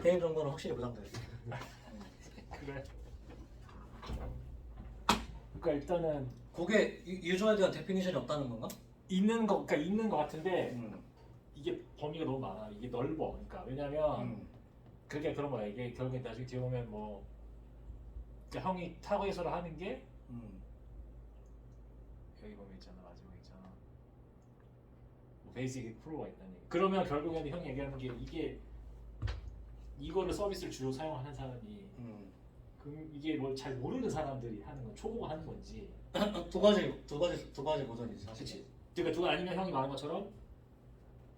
개인 정보는 확실히 보장돼요. 그래. 그러니까 일단은 그게 유저에 대한 데피니션이 없다는 건가? 그러니까 있는 거 같은데 이게 범위가 너무 많아. 이게 넓어. 그러니까 왜냐면 그게 그런 거야. 이게 결국에 나중에 뒤에 보면 뭐 그러니까 형이 타고 해설을 하는 게 여기 보면 있잖아. 마지막에 있잖아. 뭐 베이직 프로가 있다는 얘기. 그러면 결국에는 형이 얘기하는 게 이게 이거를 서비스를 주로 사용하는 사람이 이게 뭘 잘 모르는 사람들이 하는 건 초보가 하는 건지 두 가지 버전이지 사실. 그치? 그러니까 누가 아니면 형이 말한 것처럼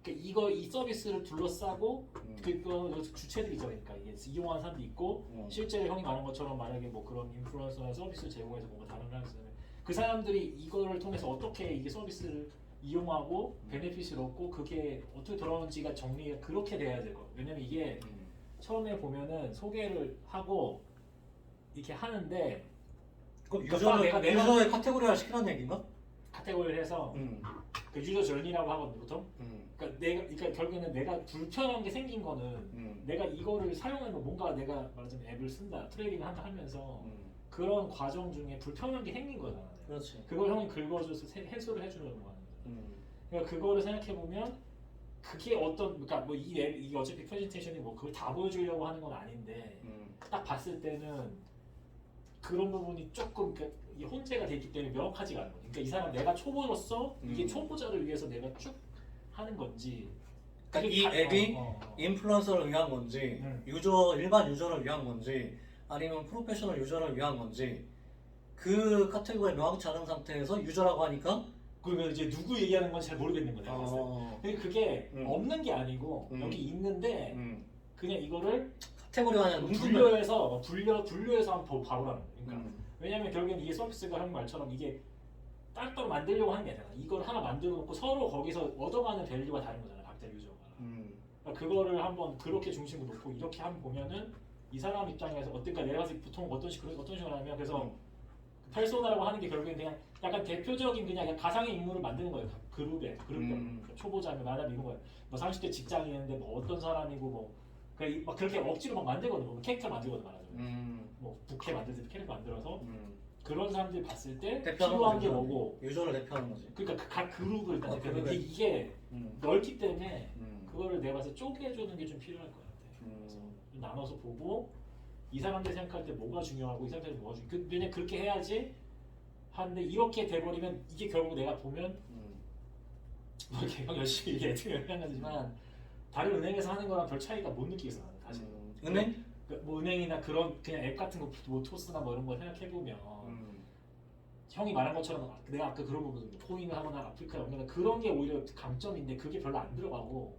그러니까 이 서비스를 둘러싸고 그거 주체들이 있잖아. 그러니까 이게 이용하는 사람도 있고 실제로 형이 말한 것처럼 만약에 뭐 그런 인플루언서나 서비스를 제공해서 뭔가 다른 걸 하면 그 사람들이 이거를 통해서 어떻게 이게 서비스를 이용하고 베네핏을 얻고 그게 어떻게 돌아오는지가 정리가 그렇게 돼야 될 거야. 왜냐면 이게 처음에 보면은 소개를 하고 이렇게 하는데 그럼 그러니까 유저의 카테고리화 시키라는 얘기인가? 카테고리를 해서 그 유저 저니라고 하거든 보통. 그러니까 결국에는 내가 불편한 게 생긴 거는 내가 이거를 사용하면 뭔가 내가 말하자면 앱을 쓴다, 트레이딩을 한다 하면서 그런 과정 중에 불편한 게 생긴 거잖아. 그렇지. 그걸 형이 긁어줘서 해소를 해주려고 하는 거야. 그러니까 그거를 생각해 보면 그게 그러니까 뭐 이 앱 이게 어차피 프레젠테이션이 뭐 그걸 다 보여주려고 하는 건 아닌데 딱 봤을 때는 그런 부분이 조금 이 혼재가 돼 있기 때문에 명확하지가 않은 거지. 그러니까 이 사람 내가 초보로서 이게 초보자를 위해서 내가 쭉 하는 건지. 그러니까 이 앱이 인플루언서를 위한 건지, 일반 유저를 위한 건지, 아니면 프로페셔널 유저를 위한 건지 그 카테고리가 명확치 않은 상태에서 유저라고 하니까 그러면 이제 누구 얘기하는 건 잘 모르겠는 거야. 근데 그게 없는 게 아니고 여기 있는데 그냥 이거를 카테고리가 아니라 분류해서 한번 봐보라는 거야. 그러니까 왜냐면 결국엔 이게 서비스가 형 말처럼 이게 따로 만들려고 하는 게 아니잖아. 이걸 하나 만들어 놓고 서로 거기서 얻어가는 밸류가 다른 거잖아. 각자 유저가. 그러니까 그거를 한번 그렇게 중심으로 놓고 이렇게 한번 보면은 이 사람 입장에서 어떨까? 내가 봤을 때 보통 어떤 식으로 하면 그래서 페르소나라고 하는 게 결국엔 그냥 약간 대표적인 그냥 가상의 인물을 만드는 거예요. 그룹에 초보자면 말하면 이런 거예요. 뭐 30대 직장인인데 뭐 어떤 사람이고 뭐 막 그렇게 억지로 막 만들거든. 뭐 캐릭터 만들거든 말하자면. 뭐 부캐 만들 때 캐릭터 만들어서 그런 사람들이 봤을 때 필요한 게 뭐고 유저를 대표하는 거지. 그러니까 각 그룹을 일단 대표하는데 이게 넓기 때문에 그거를 내가 봐서 쪼개주는 게 좀 필요할 것 같아. 그래서 좀 나눠서 보고 이 사람들이 생각할 때 뭐가 중요하고 이 사람들이 뭐가 중요하고 왜냐면 그렇게 해야지 하는데 이렇게 돼버리면 이게 결국 내가 보면 뭐 이렇게 형 열심히 이게 애들이 하지만 다른 은행에서 하는 거랑 별 차이가 못 느끼겠어 나는 사실. 은행? 뭐 은행이나 그런 그냥 앱 같은 거, 뭐 토스나 뭐 이런 거 생각해 보면 형이 말한 것처럼 내가 아까 그런 부분 코인을 하거나 아프리카 연결 그런 게 오히려 강점인데 그게 별로 안 들어가고.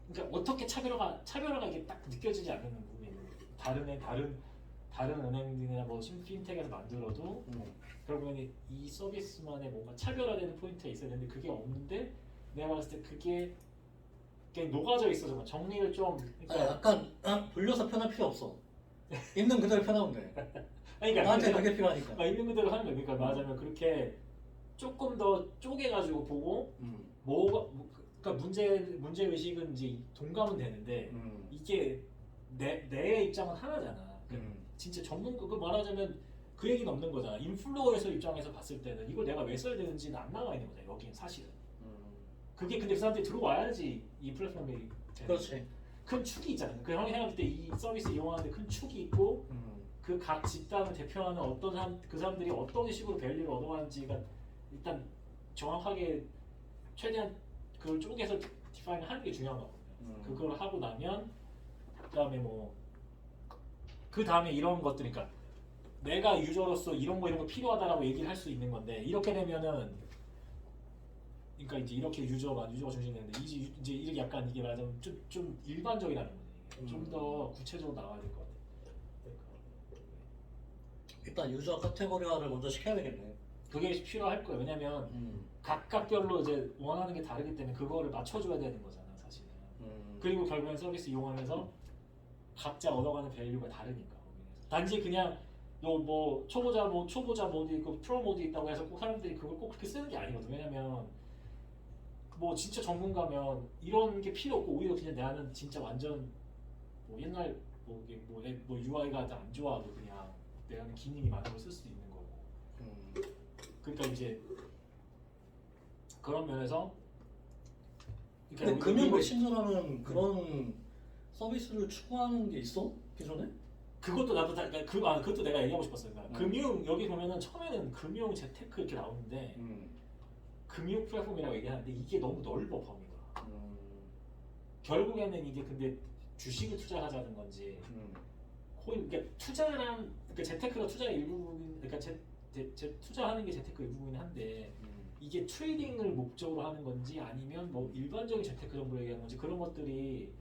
그러니까 어떻게 차별화가 이게 딱 느껴지지 않는 부분이 있는 거예요. 다른 은행이나 뭐 핀텍에서 만들어도 결국에는 이 서비스만의 뭔가 차별화되는 포인트가 있어야 되는데 그게 없는데 내가 봤을 때 그게 녹아져 있어서 정리를 좀 그러니까 약간 돌려서 편할 필요 없어. 있는 그대로 편하면 돼. 그러니까 나한테 그게 필요하니까. 있는 그대로 하는 거야. 그러니까 말하자면 그렇게 조금 더 쪼개가지고 보고 그러니까 문제 의식은 이제 동감은 되는데 이게 내 입장은 하나잖아. 그러니까 진짜 전문가 그 말하자면 그 얘기는 없는 거잖아. 인플루언서 입장에서 봤을 때는 이걸 내가 왜 써야 되는지는 안 나와 있는 거잖아. 여기는 사실은. 그게 근데 그 사람들이 들어와야지 이 플랫폼에 그렇지. 큰 축이 있잖아요. 그 형이 생각할 때 이 서비스 이용하는데 큰 축이 있고 그 각 집단을 대표하는 어떤 그 사람들이 어떤 식으로 밸류를 얻어가는지가 일단 정확하게 최대한 그걸 쪼개서 디파인 하는 게 중요한 거거든요. 그걸 하고 나면 그다음에 뭐 그 다음에 이런 것들 그러니까 내가 유저로서 이런 거 필요하다라고 얘기를 할 수 있는 건데 이렇게 되면은 그러니까 이제 이렇게 유저가 중심이 되는데 이제 이렇게 약간 이게 말하자면 좀 일반적이라는 거지. 좀 더 구체적으로 나와야 될 것 같아. 일단 유저 카테고리화를 먼저 시켜야 되겠네. 그게 필요할 거예요. 왜냐면 각각별로 이제 원하는 게 다르기 때문에 그거를 맞춰줘야 되는 거잖아, 사실은. 그리고 결국엔 서비스 이용하면서 각자 얻어가는 밸류가 다르니까. 단지 그냥 너 뭐 초보자 모드 있고 프로 모드 있다고 해서 꼭 사람들이 그걸 꼭 그렇게 쓰는 게 아니거든. 왜냐면 뭐 진짜 전문가면 이런 게 필요 없고 오히려 그냥 나는 진짜 완전 뭐 옛날 뭐 이게 뭐 UI가 안 좋아도 그냥 내가 하는 기능이 많은 걸 쓸 수도 있는 거고. 그러니까 이제 그런 면에서 근데 금융 메신저라는 그런 서비스를 추구하는 게 있어? 기존에? 그것도 나도 다 그것도 내가 얘기하고 싶었어요. 그러니까 음. 금융 여기 보면은 처음에는 금융 재테크 이렇게 나오는데 금융 플랫폼이라고 얘기하는데 이게 너무 넓어 범위가. 결국에는 이게 근데 주식을 투자하자는 건지 코인 그러니까 투자란 그러니까 재테크가 투자의 일부분 그러니까 투자하는 게 재테크 일부분이긴 한데 이게 트레이딩을 목적으로 하는 건지 아니면 뭐 일반적인 재테크 정보를 얘기하는 건지 그런 것들이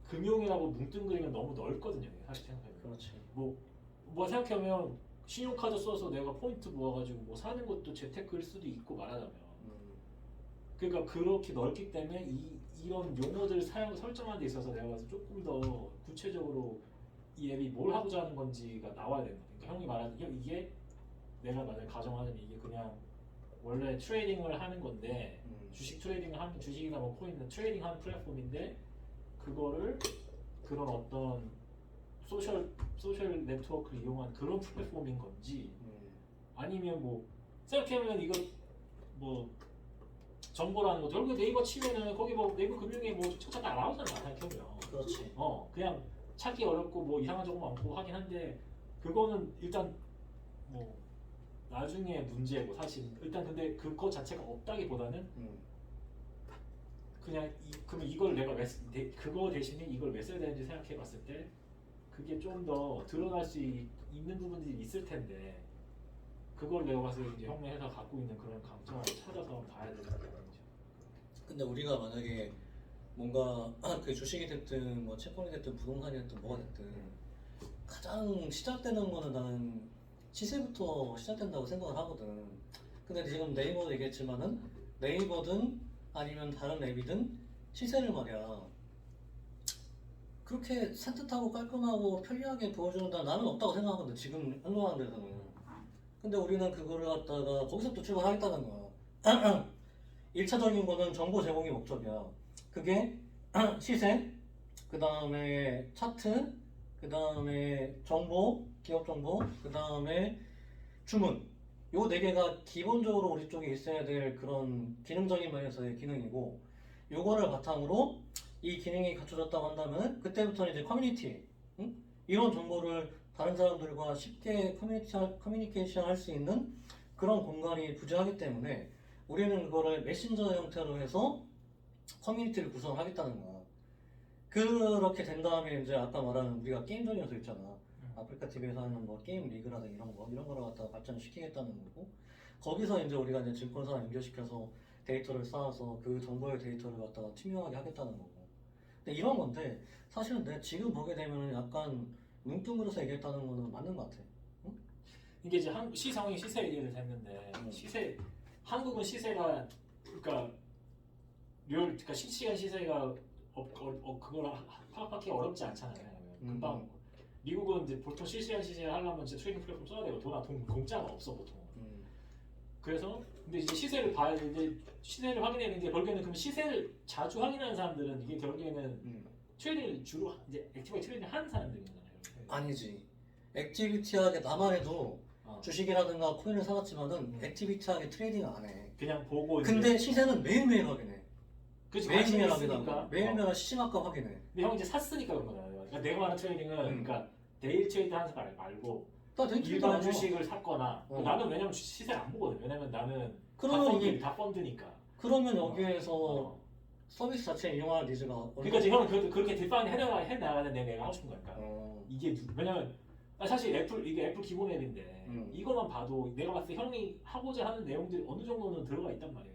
금융이라고 뭉뚱그리면 너무 넓거든요. 사실 생각해보면. 그렇지. 뭐 생각해보면 신용카드 써서 내가 포인트 모아가지고 뭐 사는 것도 재테크일 수도 있고 말하자면. 그러니까 그렇게 넓기 때문에 이런 용어들 설정하는 데 있어서 내가 봐서 조금 더 구체적으로 이 앱이 뭘 하고자 하는 건지가 나와야 되는 거예요. 그러니까 형이 말하는 이게 내가 만약에 가정하는 이게 그냥 원래 트레이딩을 하는 건데 주식 트레이딩을 하는 주식이나 뭐 코인 트레이딩하는 플랫폼인데 그거를 그런 어떤 소셜 네트워크를 이용한 그런 플랫폼인 건지 아니면 뭐 생각해보면 이거 뭐 정보라는 것도 결국 네이버 치면은 거기 뭐 네이버 금융에 뭐 찾다가 나오잖아 생각해보면. 그렇지. 그냥 찾기 어렵고 뭐 이상한 정보 많고 하긴 한데 그거는 일단 뭐 나중에 문제고 사실 일단 근데 그거 자체가 없다기보다는 그냥 그러면 이걸 내가 그거 대신에 이걸 왜 써야 되는지 생각해봤을 때 그게 좀 더 드러날 수 있는 부분들이 있을 텐데 그걸 내가 봐서 이제 형네 회사 갖고 있는 그런 강점을 찾아서 봐야 되는 거죠. 근데 우리가 만약에 뭔가 그 주식이 됐든 뭐 채권이 됐든 부동산이 됐든 뭐가 됐든 가장 시작되는 거는 나는 시세부터 시작된다고 생각을 하거든. 근데 지금 네이버도 얘기했지만은 네이버든 아니면 다른 앱이든 시세를 말이야 그렇게 산뜻하고 깔끔하고 편리하게 보여주는다 나는 없다고 생각하거든. 지금 흘러가는 데서는. 근데 우리는 그거를 갖다가 거기서부터 출발하겠다는 거야. 1차적인 거는 정보 제공이 목적이야. 그게 시세, 그 다음에 차트, 그 다음에 정보, 기업 정보, 그 다음에 주문. 요 네 개가 기본적으로 우리 쪽에 있어야 될 그런 기능적인 면에서의 기능이고, 요거를 바탕으로 이 기능이 갖춰졌다고 한다면 그때부터는 이제 커뮤니티, 응? 이런 정보를 다른 사람들과 쉽게 커뮤니케이션 할 수 있는 그런 공간이 부재하기 때문에 우리는 그거를 메신저 형태로 해서 커뮤니티를 구성하겠다는 거야. 그렇게 된 다음에 이제 아까 말하는 우리가 게임전 요소 있잖아. 아프리카 TV에서 하는 뭐 게임 리그라든지 이런 거를 갖다가 발전시키겠다는 거고, 거기서 이제 우리가 이제 증권사랑 연결시켜서 데이터를 쌓아서 그 정보의 데이터를 갖다가 투명하게 하겠다는 거고. 근데 이런 건데 사실은 내가 지금 보게 되면은 약간 뭉뚱그려서 얘기했다는 거는 맞는 것 같아. 응? 이게 이제 시성이 시세 얘기를 했는데 시세 한국은 시세가 그러니까 그러니까 실시간 시세가 그걸 파악하기 어렵지 않잖아요. 금방 미국은 이제 보통 실시간 시세를 하려면 진짜 트레이딩 플랫폼 써야 되고 돈 공짜가 없어 보통. 그래서 근데 이제 시세를 봐야 이제 시세를 확인해야 되는데 결국에는 그럼 시세를 자주 확인하는 사람들은 이게 결국에는 트레이딩을 주로 이제 액티브하게 트레이딩 하는 사람들이잖아요. 아니지. 액티비티하게 나만 해도 주식이라든가 코인을 사갔지만은 액티비티하게 트레이딩을 안 해. 그냥 보고 근데 시세는 매일매일 확인해. 그치, 매일매일 관심이 확인하고 있으니까. 매일매일 시시각각 확인해. 근데 형 이제 샀으니까 그런 거잖아요. 그러니까 내가 말하는 트레이딩은 그러니까 데일 트레이드 하는 사람 말고 나 데이트 일반 하잖아. 주식을 샀거나 나는 왜냐면 시세를 안 보거든. 왜냐면 나는 그러면 다 펀드니까. 그러면 여기에서 서비스 자체를 이용하는 니즈가 그러니까 지금 형은 그렇게 디파인 해나가는데 내가 하고 싶은 거니까. 이게 왜냐면 사실 이게 애플 기본 앱인데 이거만 봐도 내가 봤을 때 형이 하고자 하는 내용들이 어느 정도는 들어가 있단 말이에요.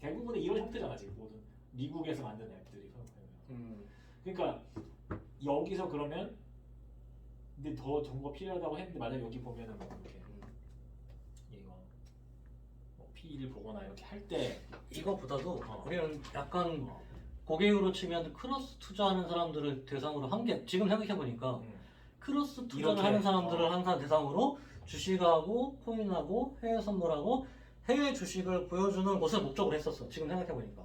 대부분은 이런 형태잖아 지금 모든 미국에서 만든 앱들이. 그러니까 여기서 그러면 근데 더 정보가 필요하다고 했는데 만약 여기 보면은 뭐 이렇게 이거 뭐 P를 보거나 이렇게 할 때 이거보다도 우리는 약간 고객으로 치면 크로스 투자하는 사람들을 대상으로 한 게 지금 생각해 보니까 크로스 투자를 이렇게, 하는 사람들을 항상 대상으로 주식하고 코인하고 해외 선물하고 해외 주식을 보여주는 것을 목적으로 했었어. 지금 생각해 보니까.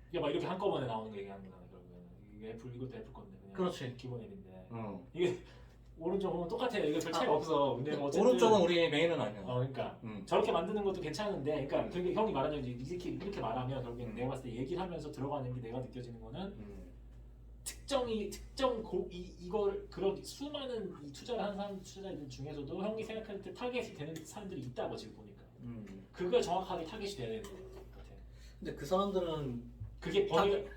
이게 막 이렇게 한꺼번에 나오는 게 얘기하는 거잖아 결국에는. 이게 애플 이것도 애플 건데 그냥. 그렇지. 기본 앱인데 어. 이게 오른쪽 보면 똑같아요. 이게 별 차이가 없어. 근데 어쨌든 오른쪽은 우리 메인은 아니야. 그러니까 음. 저렇게 만드는 것도 괜찮은데, 그러니까 그게 형이 말하는 이렇게 말하면 결국엔 내가 봤을 때 얘기를 하면서 들어가는 게 내가 느껴지는 거는 이걸 그런 수많은 이 투자를 한 사람 투자자들 중에서도 형이 생각할 때 타겟이 되는 사람들이 있다고 지금 보니까 그걸 정확하게 타겟이 돼야 되는 것 같아. 근데 그 사람들은 그게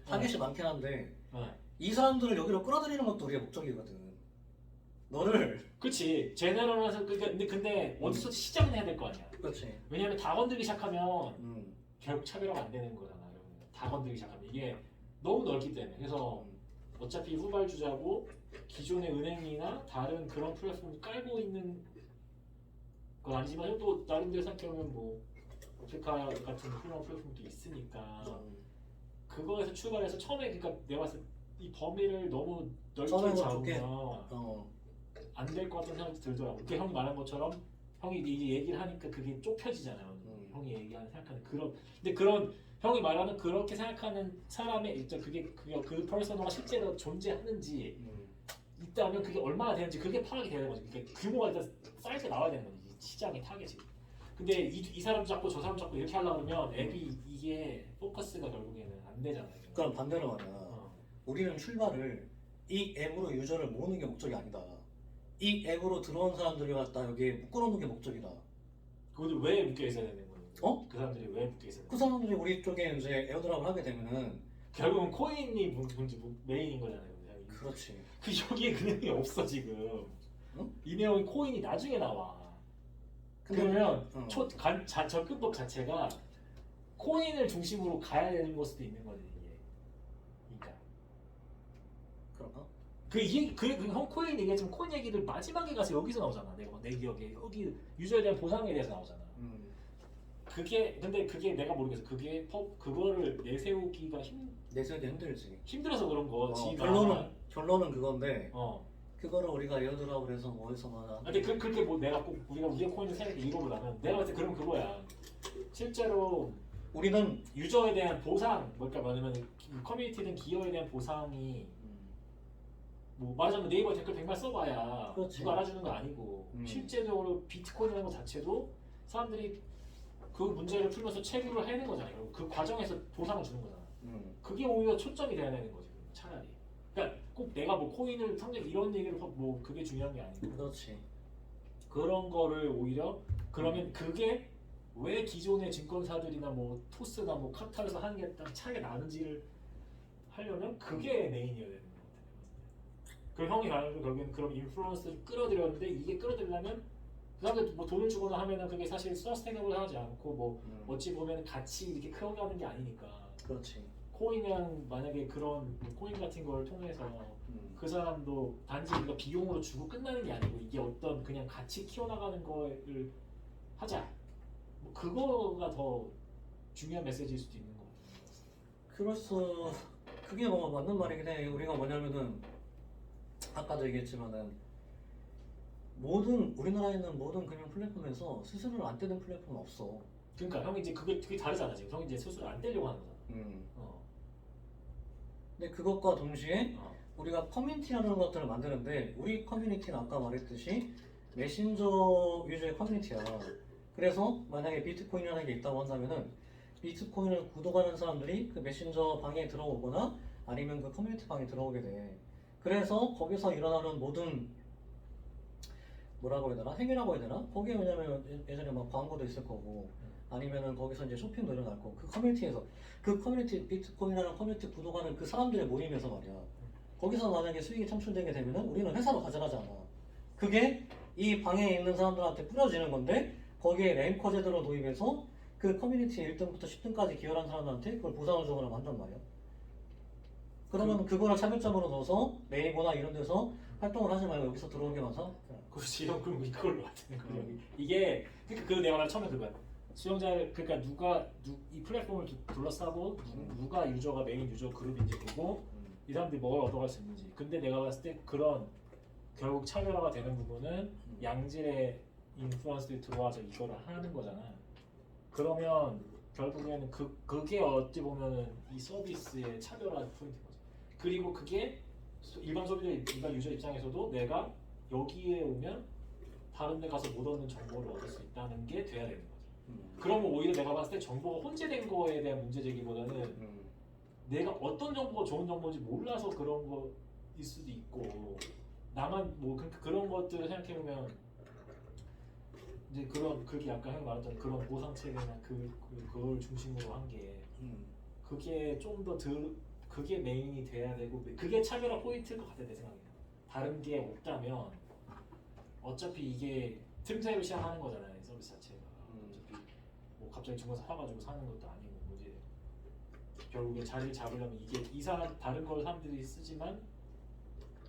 타겟이 많긴 한데 어. 이 사람들을 여기로 끌어들이는 것도 우리의 목적이거든. 너를 그렇지 제너럴에서 근데 어디서 시작은 해야 될 거 아니야. 그렇지. 왜냐하면 다 건들기 시작하면 결국 차별화가 안 되는 거잖아. 다 건들기 시작하면 이게 너무 넓기 때문에. 그래서 어차피 후발주자고 기존의 은행이나 다른 그런 플랫폼을 깔고 있는 건 아니지만 또 나름대로 생각해보면 뭐 아프리카 같은 훌륭한 플랫폼도 있으니까 그거에서 출발해서 처음에 그러니까 내가 봤을 때 이 범위를 너무 넓게 잡으면 안 될 것 같은 생각이 들더라고. 그게 형이 말한 것처럼 형이 이제 얘기를 하니까 그게 좁혀지잖아요. 형이 얘기하는 생각하는 근데 그런 형이 말하는 그렇게 생각하는 사람의 일단 그 퍼소나가 실제로 존재하는지 있다면 그게 얼마나 되는지 그게 파악이 되는 거지. 그러니까 규모가 일단 사이즈가 나와야 되는 거지. 이 시장의 타겟이. 근데 이 사람 잡고 저 사람 잡고 이렇게 하려고 그러면 앱이 이게 포커스가 결국에는 안 되잖아요. 그럼 반대로 말이야. 우리는 출발을 이 앱으로 유저를 모으는 게 목적이 아니다. 이 앱으로 들어온 사람들을 갖다 여기에 묶어놓는 게 목적이다. 그분들 왜 묶여 있어야 되는 거예요? 그 사람들이 왜 묶여 있어야 되는 거예요? 그 사람들이 우리 쪽에 이제 에어드랍을 하게 되면은 결국은 코인이 메인인 거잖아요. 그렇지. 여기에 그 내용이 없어 지금. 이 내용이 코인이 나중에 나와. 그러면 접근법 자체가 코인을 중심으로 가야 되는 걸 수도 있는 거지 이게. 그러니까. 그런가? 형 코인 얘기했지만 코인 얘기를 마지막에 가서 여기서 나오잖아. 내 기억에 여기 유저에 대한 보상에 대해서 나오잖아. 근데 그게 내가 모르겠어. 그거를 내세우기가 내세우기 힘들지. 힘들어서 그런 거. 결론은 그건데. 그거를 우리가 에어드랍을 해서 뭐 해서 하나. 근데 그렇게 뭐 내가 꼭 우리가 우리의 코인을 사야 돼 이거보다는 내가 봤을 때 그럼 그거야. 실제로 우리는 유저에 대한 보상, 그러니까 뭐냐면 커뮤니티든 기여에 대한 보상이 뭐 말하자면 네이버 댓글 100만 써봐야 그렇지. 누가 알아주는 거 아니고 실제적으로 비트코인이라는 것 자체도 사람들이 그 문제를 풀면서 체류를 해낸 거잖아요. 그 과정에서 보상을 주는 거잖아. 그게 오히려 초점이 돼야 되는 거지. 차라리. 그러니까 꼭 내가 뭐 코인을 상대로 이런 얘기를 뭐 그게 중요한 게 아니고. 그렇지. 그런 거를 오히려 그러면 그게 왜 기존의 증권사들이나 뭐 토스나 뭐 카타르에서 하는 게 딱 차이가 나는지를 하려면 그게 메인이어야 되는 것 같아요. 그 형이 말하는 결국엔 그런 인플루언스를 끌어들였는데 이게 끌어들려면 그 사람들 뭐 돈을 주거나 하면은 그게 사실 서스테이너블 하지 않고 뭐 어찌 보면 같이 이렇게 크어가는 게 아니니까. 그렇지. 코인이랑 만약에 그런 코인 같은 걸 통해서 그 사람도 단지 우리가 비용으로 주고 끝나는 게 아니고 이게 어떤 그냥 같이 키워나가는 거를 하자. 뭐 그거가 더 중요한 메시지일 수도 있는 거 같아요. 그게 뭐 맞는 말이긴 해. 우리가 뭐냐면은 아까도 얘기했지만은 우리나라에 있는 모든 금융 플랫폼에서 수수료를 안 떼는 플랫폼은 없어. 그러니까 형이 이제 그게 다르잖아 지금. 형이 이제 수수료 안 떼려고 하는 거잖아. 근데 그것과 동시에 우리가 커뮤니티라는 것들을 만드는데 우리 커뮤니티는 아까 말했듯이 메신저 유저의 커뮤니티야. 그래서 만약에 비트코인이라는 게 있다고 한다면은 비트코인을 구독하는 사람들이 그 메신저 방에 들어오거나 아니면 그 커뮤니티 방에 들어오게 돼. 그래서 거기서 일어나는 모든 뭐라고 해야 되나? 행위라고 해야 되나? 거기에 왜냐면 예전에 막 광고도 있을 거고 아니면은 거기서 이제 쇼핑도 일어날 거고 그 커뮤니티에서 그 커뮤니티 비트코인이라는 커뮤니티 구독하는 그 사람들의 모임에서 말이야. 거기서 만약에 수익이 창출되게 되면은 우리는 회사로 가져가지 않아. 그게 이 방에 있는 사람들한테 뿌려지는 건데 거기에 랭커 제도를 도입해서 그 커뮤니티 1등부터 10등까지 기여한 사람들한테 그걸 보상을 주거나 한단 말이야. 그러면 그거를 차별점으로 넣어서 네이버나 이런 데서 활동을 하지 말고 여기서 들어오게만 사? 그렇지. 형 그럼 이걸로 하는 거야. 이게 그러니까 그 내가 말한 처음에 그거야. 수용자를 그러니까 이 플랫폼을 둘러싸고 누가 유저가 메인 유저 그룹인지 보고 이 사람들이 뭘 얻어갈 수 있는지. 근데 내가 봤을 때 그런 결국 차별화가 되는 부분은 양질의 인플루언서들이 들어와서 이거를 하는 거잖아. 그러면 결국에는 그게 어찌 보면은 이 서비스의 차별화 포인트인 거죠. 그리고 그게 일반 소비자, 일반 유저 입장에서도 내가 여기에 오면 다른 데 가서 못 얻는 정보를 얻을 수 있다는 게 돼야 되는 거죠. 그러면 오히려 내가 봤을 때 정보가 혼재된 거에 대한 문제 제기보다는 내가 어떤 정보가 좋은 정보인지 몰라서 그런 거일 수도 있고, 나만 뭐 그런 것들을 생각해 보면 이제 그렇게 약간 형이 말했던 그런 보상 체계나 그걸 중심으로 한 게 그게 좀 더 그게 메인이 돼야 되고, 그게 차별화 포인트일 것 같아 내 생각에는. 다른 게 없다면 어차피 이게 틈새로 시작하는 거잖아요, 이 서비스 자체가. 어차피 뭐 갑자기 중국에서 사가지고 사는 것도 아니고, 뭐지. 결국에 자리를 잡으려면 이게 이 사람 다른 걸 사람들이 쓰지만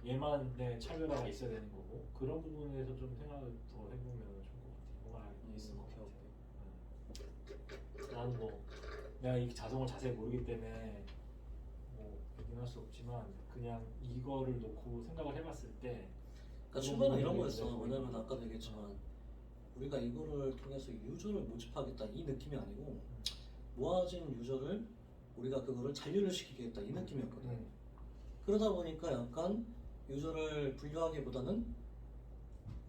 얘만의 차별화가 있어야 되는 거고, 그런 부분에서 좀 생각을 더 해보면 좋을 것 같아요. 뭐가 있을 것 같아요. 나는 뭐 내가 이 자성을 자세히 모르기 때문에 뭐 얘기할 수 없지만, 그냥 이거를 놓고 생각을 해봤을 때 그러니까 출발은 이런 거였어. 왜냐면 아까도 얘기했지만 우리가 이거를 통해서 유저를 모집하겠다 이 느낌이 아니고 모아진 유저를 우리가 그거를 잔류를 시키겠다 이 느낌이었거든. 그러다 보니까 약간 유저를 분류하기보다는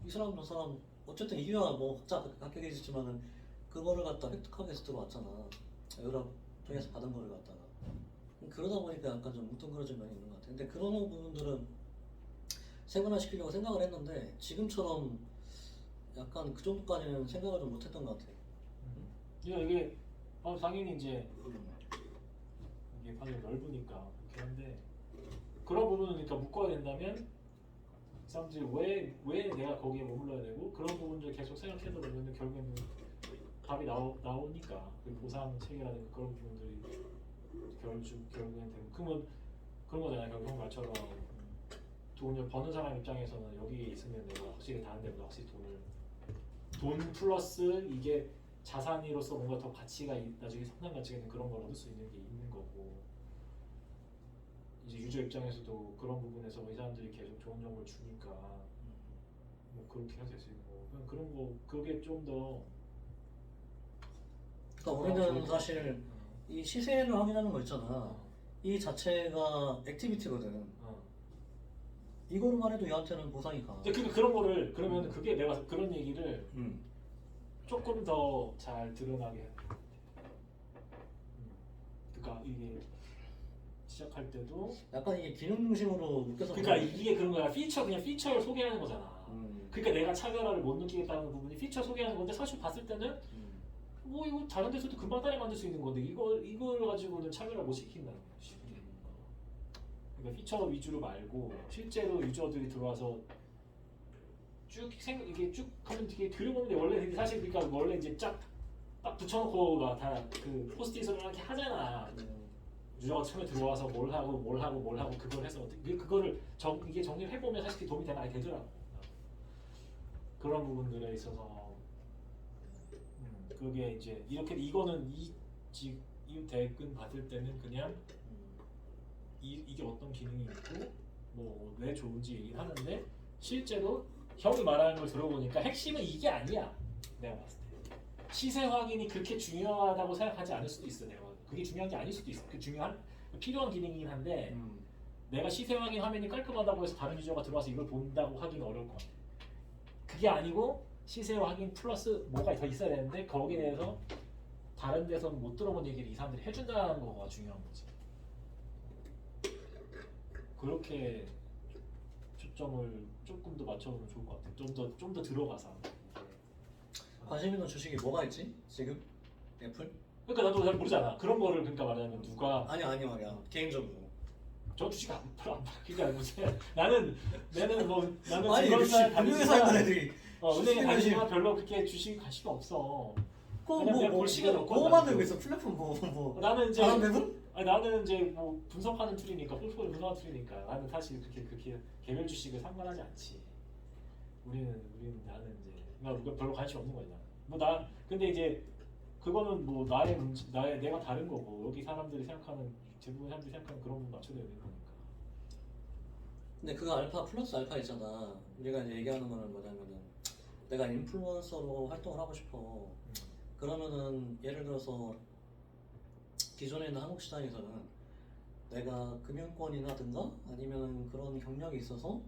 이 사람 저 사람 어쨌든 이유야 뭐 각자 각격이지만은 그거를 갖다 획득하기 위해서 들어왔잖아. 여러 통해서 받은 거를 갖다가. 그러다 보니까 약간 좀 뭉뚱그러진 면이 있는 것 같아. 근데 그런 부분들은 세분화시키려고 생각을 했는데 지금처럼 약간 그 정도까지는 생각을 좀 못했던 것 같아. 이게 당연히 이제 이게 판이 넓으니까 그렇긴 한데, 그런 부분은 그러니까 묶어야 된다면 사람들이 왜 내가 거기에 머물러야 되고, 그런 부분들 계속 생각해서 보면 결국에는 답이 나오니까 그 보상 체계라든가 그런 부분들이 결국엔 되고, 그런 거잖아요. 결국 형 말처럼 돈을 버는 사람 입장에서는 여기에 있으면 내가 확실히 다른 데보다 확실히 돈 플러스 이게 자산으로서 뭔가 더 가치가 나중에 상당 가치가 있는 그런 걸 얻을 수 있는 게 있는 거고, 이제 유저 입장에서도 그런 부분에서 이 사람들이 계속 좋은 정보를 주니까 뭐 그렇게 할 수 있고, 그냥 그런 거 그게 좀 더. 그러니까 우리는 사실 이 시세를 확인하는 거 있잖아. 이 자체가 액티비티거든. 이거로만 해도 얘한테는 보상이 가. 근데 그런 거를 그러면 그게 내가 그런 얘기를 조금 더 잘 드러나게 해야 돼. 그러니까 이게 시작할 때도 약간 이게 기능 중심으로 묶여서. 그러니까 이게 그런 거야. 그냥 피처를 소개하는 거잖아. 그러니까 내가 차별화를 못 느끼겠다는 부분이 피처 소개하는 건데, 사실 봤을 때는 뭐 이거 다른 데서도 금방 따라 만들 수 있는 건데 이걸 가지고는 차별화 못 시킨다는 거야. 그러니까 피처 위주로 말고 실제로 유저들이 들어와서 이게 쭉 하면 되게 들어보는데, 원래 사실 그러니까 원래 이제 딱 붙여놓고가 다 그 포스트잇을 이렇게 하잖아. 유저가 처음에 들어와서 뭘 하고 그걸 해서 그거를 이게 정리를 해보면 사실 도움이 되더라고. 그런 부분들에 있어서 그게 이제 이거는 이 덱은 받을 때는 그냥 이게 어떤 기능이 있고 뭐 왜 좋은지 얘기를 하는데, 실제로 형이 말하는 걸 들어보니까 핵심은 이게 아니야. 내가 봤을 때 시세 확인이 그렇게 중요하다고 생각하지 않을 수도 있어. 내가 그게 중요한 게 아닐 수도 있어. 그 필요한 기능이긴 한데 내가 시세 확인 화면이 깔끔하다고 해서 다른 유저가 들어와서 이걸 본다고 하기는 어려울 것 같아. 그게 아니고 시세 확인 플러스 뭐가 더 있어야 되는데, 거기에 대해서 다른 데서는 못 들어본 얘기를 이 사람들이 해준다는 거가 중요한 거지. 그렇게 초점을 조금 더 맞춰보면 좋을 것 같아. 좀 더 들어가서. 관심 있는 주식이 뭐가 있지? 지금? 애플? 그러니까 나도 잘 모르잖아. 그런 거를 그러니까 말하자면 누가 아니 말이야. 개인적으로. 저 주식 별로 안 봐. 그러니까 무슨 나는 아니 금융회사 있는 애들이 은행에 다니지만 별로 그렇게 주식 관심 없어. 그냥 볼 시간 없고. 뭐 만들고 있어? 플랫폼 뭐. 나는 이제 다른 배분? 나는 이제 뭐 분석하는 툴이니까, 포트폴리오 분석하는 툴이니까 나는 사실 그렇게 개별 주식을 상관하지 않지. 나는 이제 우리가 별로 관심 없는 거지. 근데 이제 그거는 뭐 내가 다른 거고, 여기 대부분 사람들이 생각하는 그런 부분 맞춰야 되는 거니까. 근데 그거 알파 플러스 알파 있잖아. 우리가 이제 얘기하는 거는 뭐냐면은 내가 인플루언서로 활동을 하고 싶어. 그러면은 예를 들어서 기존에 있는 한국 시장에서는 내가 금융권이라든가 아니면 그런 경력이 있어서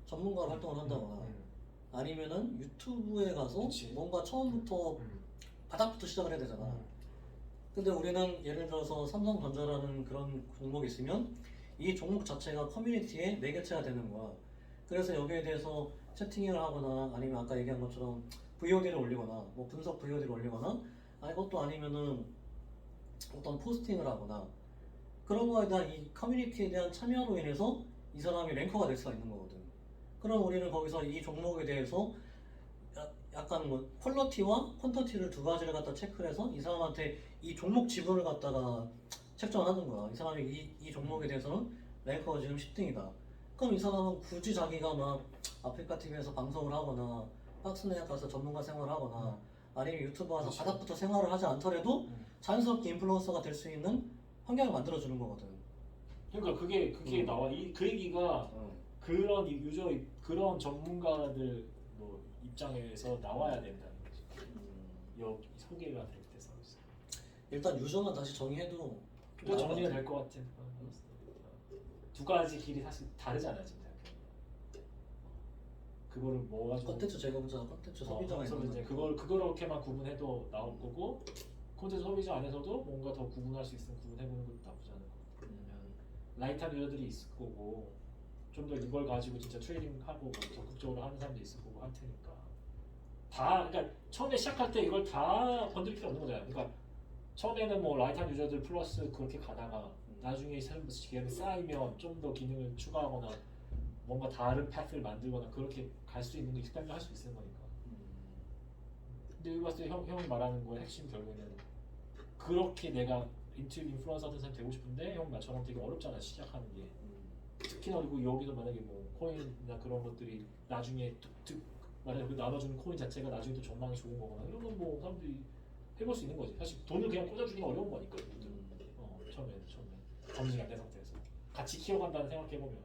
전문가로 활동을 한다거나 아니면은 유튜브에 가서 그치. 뭔가 처음부터 바닥부터 시작을 해야 되잖아. 근데 우리는 예를 들어서 삼성전자라는 그런 종목이 있으면 이 종목 자체가 커뮤니티의 매개체가 되는 거야. 그래서 여기에 대해서 채팅을 하거나 아니면 아까 얘기한 것처럼 VOD를 올리거나 뭐 분석 VOD를 올리거나 아니 그것도 아니면은 어떤 포스팅을 하거나 그런 거에 대한 이 커뮤니티에 대한 참여로 인해서 이 사람이 랭커가 될 수가 있는 거거든. 그럼 우리는 거기서 이 종목에 대해서 약간 뭐 퀄러티와 퀀터티를 두 가지를 갖다 체크를 해서 이 사람한테 이 종목 지분을 갖다가 책정하는 거야. 이 사람이 이 종목에 대해서는 랭커가 지금 10등이다. 그럼 이 사람은 굳이 자기가 막 아프리카 TV에서 방송을 하거나 박스내에 가서 전문가 생활을 하거나 아니면 유튜브 와서 그치. 바닥부터 생활을 하지 않더라도 자연스럽게 인플루언서가 될 수 있는 환경을 만들어 주는 거거든. 그러니까 그게 나와. 그 얘기가 그런 유저 그런 전문가들 뭐 입장에서 나와야 된다는 거지. 여기 소개가 될 때 서비스. 일단 유저만 다시 정의해도 이거 정리가 될 것 같아. 두 가지 길이 사실 다르잖아 지금 생각해보면. 그거를 뭐 가지고 컨텐츠 제공자와 컨텐츠 소비자가 그래서 있는 이제 거니까. 그렇게만 구분해도 나올 거고 콘텐츠 소비자 안에서도 뭔가 더 구분할 수 있으면 구분해보는 것도 나쁘지 않을 것 같고. 왜냐면 라이트한 유저들이 있을 거고 좀 더 이걸 가지고 진짜 트레이딩하고 뭐 적극적으로 하는 사람도 있을 거고 할 테니까 다 그러니까 처음에 시작할 때 이걸 다 건드릴 필요 없는 거잖아요. 그러니까 처음에는 뭐 라이트한 유저들 플러스 그렇게 가다가 나중에 기간이 쌓이면 좀 더 기능을 추가하거나 뭔가 다른 패스를 만들거나 그렇게 갈 수 있는 거 익스펜드 할 수 있는 거니까. 근데 여기 봤을 때 형이 말하는 거의 핵심 결국에는 그렇게 내가 인플루언서 같은 사람이 되고 싶은데 형 말처럼 되게 어렵잖아 시작하는 게. 특히나 그리고 여기서 만약에 뭐 코인이나 그런 것들이 나중에 만약에 그 나눠주는 코인 자체가 나중에 또 전망이 좋은 거거나 이런 건 뭐 사람들이 해볼 수 있는 거지. 사실 돈을 그냥 꽂아주기가 어려운 거니까 처음에 검증이 안 된 상태에서 같이 키워간다는 생각해보면.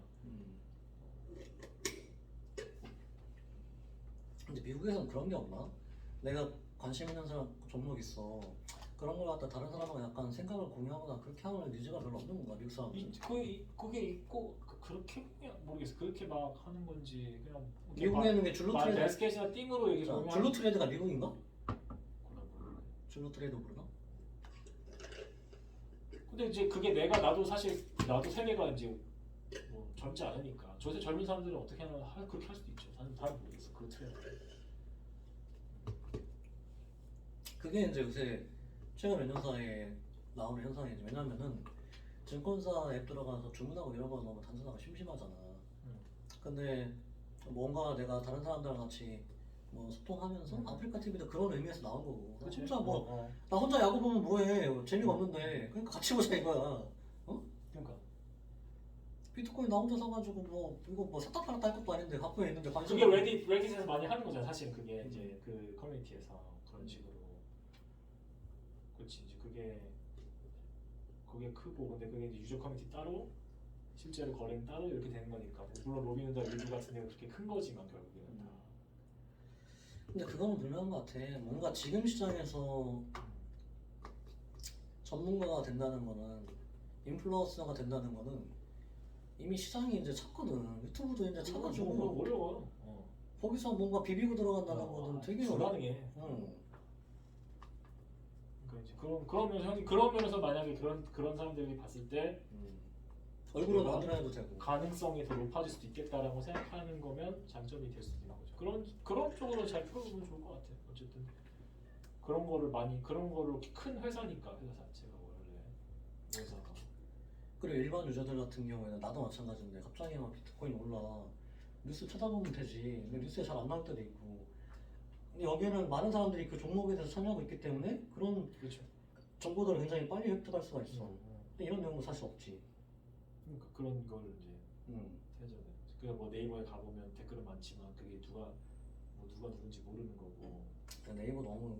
근데 미국에서는 그런 게 없나? 내가 관심 있는 사람 종목 있어. 그런 걸 갖다 다른 사람하고 약간 생각을 공유하거나 그렇게 하는 니즈가 별로 없는 건가 미국 사람들? 그게 있고 그렇게 그냥 모르겠어. 그렇게 막 하는 건지 그냥 미국에 있는 게 줄로 트레이드. 데스켓이나 띵으로 얘기 좀 줄로 트레이드가 미국인가? 모르겠네. 줄로 트레이드 모르나? 근데 이제 그게 나도 세대가 이제 뭐 젊지 않으니까 저세 젊은 사람들은 어떻게 하나 그렇게 할 수도 있죠. 나는 잘 모르겠어. 그 트렌드. 그게 이제 요새 최근 몇 년 사이에 나오는 현상이지. 왜냐면은 증권사 앱 들어가서 주문하고 이런 거 너무 단순하고 심심하잖아. 근데 뭔가 내가 다른 사람들랑 같이 뭐 소통하면서 아프리카 TV도 그런 의미에서 나온 거고. 나 그치? 혼자 나 혼자 야구 보면 뭐해? 재미가 없는데. 그러니까 같이 보자 이거야. 어? 그러니까 비트코인 나 혼자 사가지고 뭐 이거 뭐 샀다 팔았다 할 것도 아닌데 갖고 있는데 관심. 그게 레딧에서 많이 하는 거잖아. 사실 그게 이제 그 커뮤니티에서 그런 식으로. 그렇지. 이제 그게 크고 근데 그게 이제 유저 커뮤니티 따로 실제로 거래는 따로 이렇게 되는 거니까. 물론 로빈후드 일부 같은 데는 그렇게 큰 거지만 결국에는 다. 근데 그거는 분명한 것 같아. 뭔가 지금 시장에서 전문가가 된다는 거는 인플루언서가 된다는 거는 이미 시장이 이제 찼거든. 유튜브도 이제 그거 차가지고 어려워. 거기서 뭔가 비비고 들어간다는 거는 되게 불가능해. 응. 그러니까 이제 그런 면에서 만약에 그런 사람들이 봤을 때 얼굴은 만들어내도 되고. 가능성이 더 높아질 수도 있겠다라고 생각하는 거면 장점이 될 수도 있는 거죠. 그런 쪽으로 잘 풀어보면 좋을 것 같아요. 어쨌든 그런 거를 큰 회사니까 회사 자체가 원래 회사가. 그리고 일반 유저들 같은 경우에는 나도 마찬가지인데 갑자기 막 비트코인 올라 뉴스 찾아보면 되지. 근데 뉴스에 잘 안 나올 때도 있고. 근데 여기에는 많은 사람들이 그 종목에 대해서 참여하고 있기 때문에 그런 그렇죠. 정보들을 굉장히 빨리 획득할 수가 있어. 근데 이런 내용도 사실 없지. 그러니까 그런 걸 이제 음. 해줘야 돼. 그뭐 네이버에 가보면 댓글은 많지만 그게 누가 누군지 모르는 거고. 네이버 너무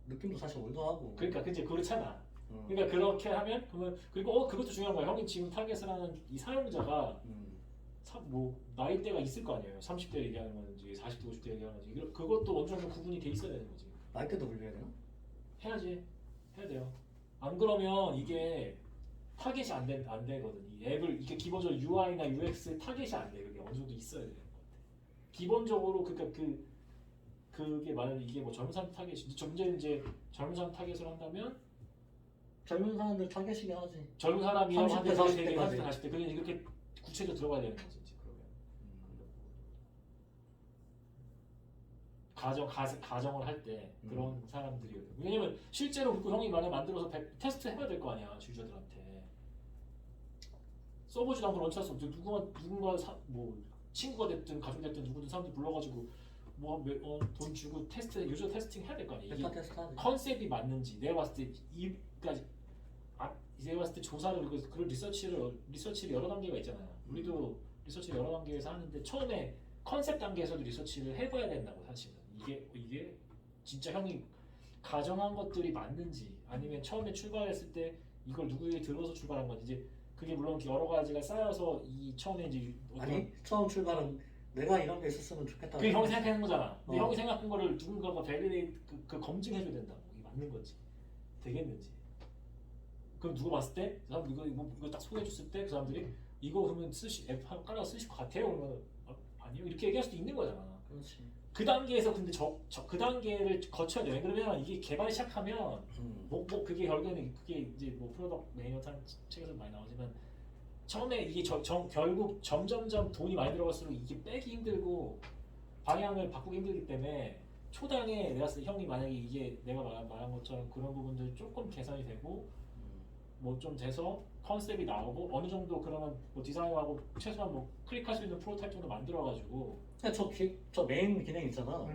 느낌도 사실 올드하고. 그러니까 그치 그렇잖아. 그러니까 그렇게 하면 그리고 그것도 중요한 거야. 형이 지금 타겟을 하는 이 사용자가 뭐 나이대가 있을 거 아니에요. 30대 얘기하는 건지 40대 50대 얘기하는 건지 그것도 어느 정도 구분이 돼 있어야 되는 거지. 나이대도 분류해야 되나? 해야 돼요. 안 그러면 이게 타겟이 안 되거든. 이 앱을 이게 기본적으로 UI나 UX 타겟이 안 돼. 그게 어느 정도 있어야 되는 것 같아. 기본적으로 그러니까 그게 만약에 이게 뭐 젊은 사람 타겟이 점점 이제 젊은 사람 타겟을 한다면 젊은 사람들 타겟이긴 하지. 젊은 사람이랑 30대, 40대 까지. 40대 그게 이렇게 구체적으로 들어가야 되는 거지 이제 그러면. 가정을 할 때 그런 사람들이거든. 왜냐면 실제로 그 형이 만약 만들어서 테스트 해야 될 거 아니야 유저들한테. 써보지도 않고 런치할 수 없지. 누군가 뭐 친구가 됐든 가족 됐든 누구든 사람들 불러가지고 돈 주고 유저 테스팅 해야 될 거 아니야. 베타 이게 테스트 하지. 컨셉이 맞는지 내가 봤을 때 이까지 내가 봤을 때 조사를 그리고 리서치를 여러 단계가 있잖아요. 우리도 리서치를 여러 단계에서 하는데 처음에 컨셉 단계에서도 리서치를 해봐야 된다고 사실은. 이게 진짜 형이 가정한 것들이 맞는지 아니면 처음에 출발했을 때 이걸 누구에게 들어서 출발한 건지 이제 그게 물론 여러 가지가 쌓여서 이 처음에 이제 아니 처음 출발은 내가 이런 게 있었으면 좋겠다. 그게 형이 생각하는 거잖아. 근데 어. 형이 생각한 거를 누군가가 밸리데이트 그 검증해줘야 된다고. 이게 맞는 건지 되겠는지. 그럼 누가 봤을 때 그 사람 이거 딱 소개해줬을 때 그 사람들이 이거 그러면 앱 깔아 쓰실 것 같아요? 그러면 아니요 이렇게 얘기할 수도 있는 거잖아. 그렇지. 그 단계에서 근데 그 단계를 거쳐야 돼. 그러면 이게 개발이 시작하면 그게 결국에는 그게 이제 뭐 프로덕트 매니저 책에서 많이 나오지만 처음에 이게 결국 점점점 돈이 많이 들어갈수록 이게 빼기 힘들고 방향을 바꾸기 힘들기 때문에 초당에 내가 봤을 때 형이 만약에 이게 내가 말한 것처럼 그런 부분들 조금 개선이 되고 뭐 좀 돼서 컨셉이 나오고 어느 정도 그러면 뭐 디자인하고 최소한 뭐 클릭할 수 있는 프로타입 정도 만들어가지고 저 메인 기능 있잖아.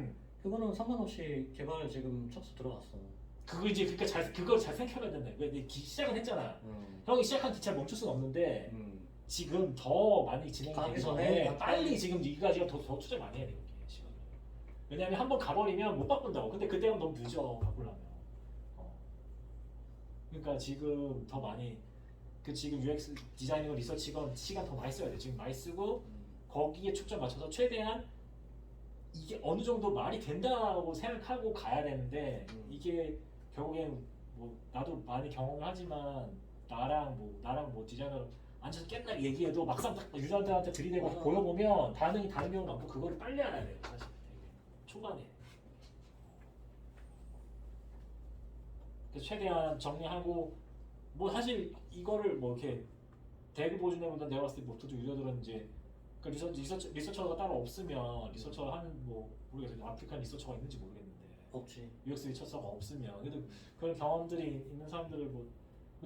그거는 상관없이 개발 지금 척수 들어갔어. 그거 이제 그걸 잘 생각해야 된다. 왜 시작은 했잖아. 형이 시작한 기차 멈출 수는 없는데 지금 더 많이 진행되기 전에 빨리 지금 네가 지금 더 투자 많이 해야 돼 이게 시간. 왜냐하면 한번 가버리면 못 바꾼다고. 근데 그때가 너무 늦어 바꾸려면. 그러니까 지금 더 많이 지금 UX 디자이너건 리서치건 시간 더 많이 써야 돼. 지금 많이 쓰고 거기에 초점 맞춰서 최대한 이게 어느 정도 말이 된다고 생각하고 가야 되는데 이게 결국엔 뭐 나도 많이 경험을 하지만 나랑 뭐 디자이너 앉아서 깼날 얘기해도 막상 딱 유저들한테 들이대고 보여보면 반응이 다른 경우가 많고 그거를 빨리 알아야 돼요 사실 되게 초반에. 그래서 최대한 정리하고 뭐 사실 이거를 뭐 이렇게 대그 보여준다보다 내가 봤을 때 보통 유저들은 이제 그 리서처가 따로 없으면 리서처 하는 뭐 모르겠어요. 아프리칸 리서처가 있는지 모르겠는데 없지. UX 리서처가 없으면 그래도 그런 경험들이 있는 사람들을 뭐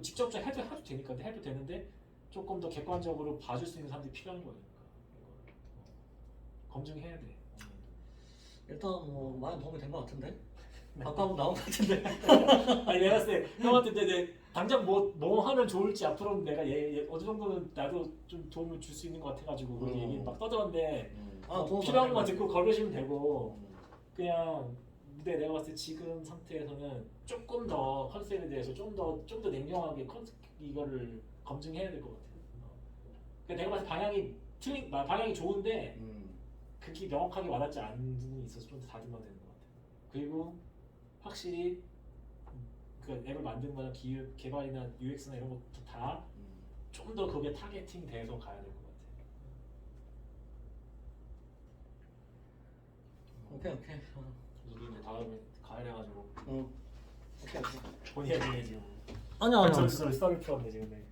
직접 해도 되니까 해도 되는데 조금 더 객관적으로 봐줄 수 있는 사람들이 필요한 거니까 검증해야 돼. 일단 뭐 많이 도움이 된 것 같은데. 아까 나온 것 같은데. 아니 내가 봤을 때 형한테 내 당장 뭐 하면 좋을지 앞으로는 내가 어느 정도는 나도 좀 도움을 줄 수 있는 것 같아가지고 그렇게 얘기 막 떠들었는데 필요한 것만 듣고 걸으시면 되고 그냥 근데 내가 봤을 때 지금 상태에서는 조금 더 컨셉에 대해서 좀 더 냉정하게 이거를 검증해야 될 것 같아요. 그러니까 내가 봤을 때 방향이 좋은데 그게 명확하게 와닿지 않는 부분이 있어서 좀 더 다듬어야 되는 것 같아요. 그리고 확실히 그 앱을 만드는 거나 개발이나 UX나 이런 것도 다 좀 더 그게 타겟팅 돼서 가야 될 것 같아요. 오케이. 우리는 다음에 가야 해가지고 오케이. 본의 아니게 지금 아니야. 썰을 풀었네 지금.